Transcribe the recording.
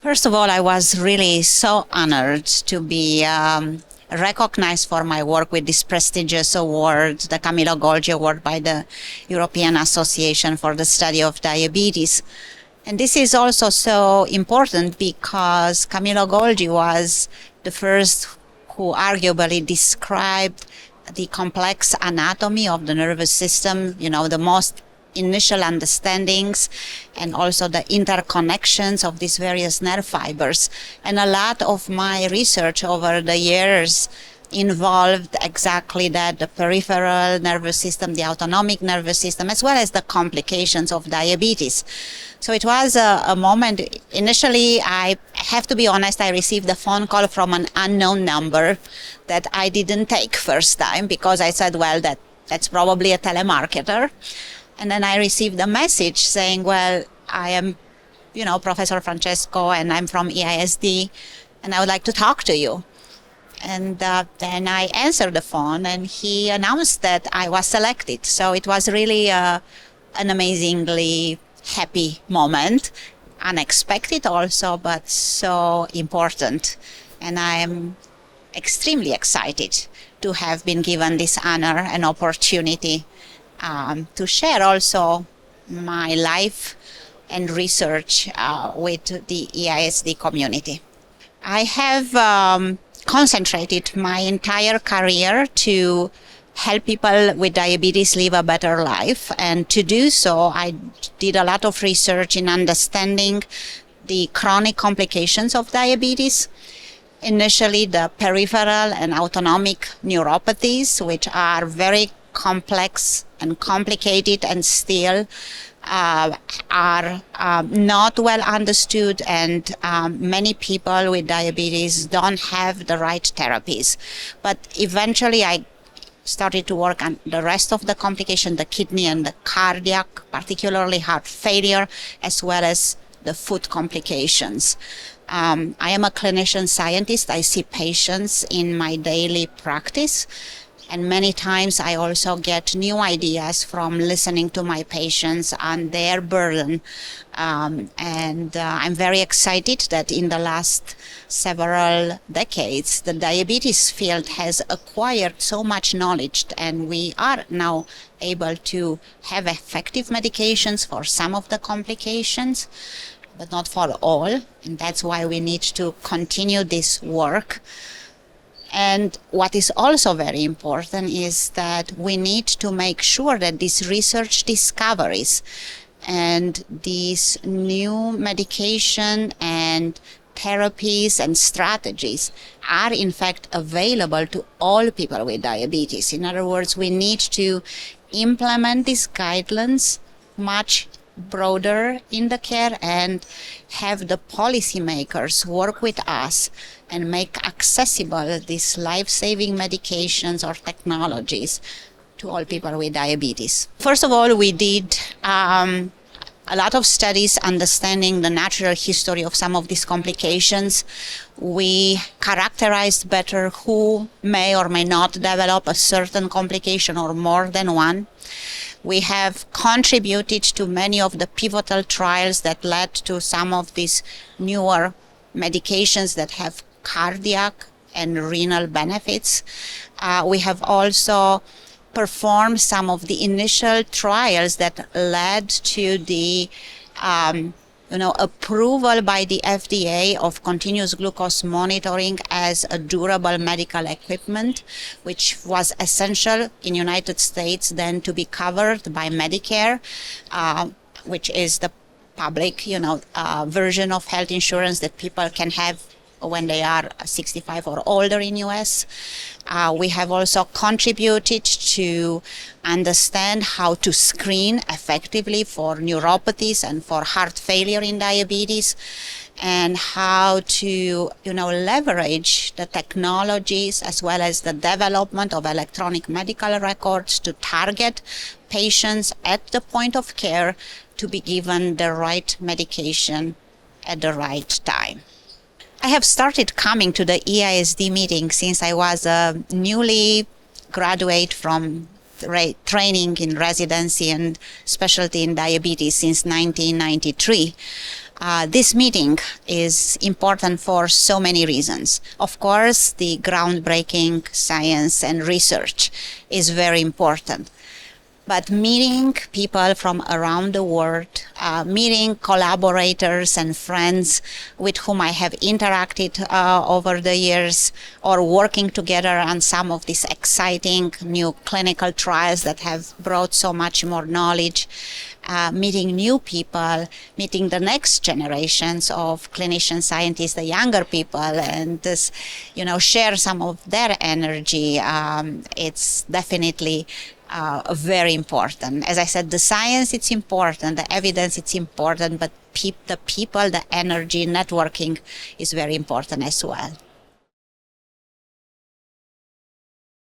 First of all, I was really so honored to be recognized for my work with this prestigious award, the Camillo Golgi Award by the European Association for the Study of Diabetes. And this is also so important because Camillo Golgi was the first who arguably described the complex anatomy of the nervous system, the most initial understandings and also the interconnections of these various nerve fibers. And a lot of my research over the years involved exactly that, the peripheral nervous system, the autonomic nervous system, as well as the complications of diabetes. So it was a moment. Initially, I have to be honest, I received a phone call from an unknown number that I didn't take first time because I said, well, that's probably a telemarketer. And then I received a message saying, well, I am, Professor Francesco, and I'm from EASD, and I would like to talk to you. And then I answered the phone, and he announced that I was selected. So it was really an amazingly happy moment, unexpected also, but so important. And I'm extremely excited to have been given this honor and opportunity to share also my life and research with the EASD community. I have concentrated my entire career to help people with diabetes live a better life. And to do so, I did a lot of research in understanding the chronic complications of diabetes. Initially, the peripheral and autonomic neuropathies, which are very complex and complicated and still are not well understood, and many people with diabetes don't have the right therapies. But eventually I started to work on the rest of the complication, the kidney and the cardiac, particularly heart failure, as well as the foot complications. I am a clinician scientist. I see patients in my daily practice. And many times I also get new ideas from listening to my patients on their burden. And I'm very excited that in the last several decades, the diabetes field has acquired so much knowledge, and we are now able to have effective medications for some of the complications, but not for all. And that's why we need to continue this work. And what is also very important is that we need to make sure that these research discoveries and these new medication and therapies and strategies are in fact available to all people with diabetes. In other words, we need to implement these guidelines much broader in the care and have the policymakers work with us and make accessible these life-saving medications or technologies to all people with diabetes. First of all, we did a lot of studies understanding the natural history of some of these complications. We characterized better who may or may not develop a certain complication or more than one. We have contributed to many of the pivotal trials that led to some of these newer medications that have cardiac and renal benefits. We have also performed some of the initial trials that led to the approval by the FDA of continuous glucose monitoring as a durable medical equipment, which was essential in United States then to be covered by Medicare, which is the public, version of health insurance that people can have when they are 65 or older in US. We have also contributed to understand how to screen effectively for neuropathies and for heart failure in diabetes, and how to, leverage the technologies as well as the development of electronic medical records to target patients at the point of care to be given the right medication at the right time. I have started coming to the EASD meeting since I was a newly graduate from training in residency and specialty in diabetes since 1993. This meeting is important for so many reasons. Of course, the groundbreaking science and research is very important. But meeting people from around the world, meeting collaborators and friends with whom I have interacted over the years, or working together on some of these exciting new clinical trials that have brought so much more knowledge, meeting new people, meeting the next generations of clinician scientists, the younger people, and this, share some of their energy. It's definitely very important. As I said, the science, it's important, the evidence, it's important, but the people, the energy, networking is very important as well.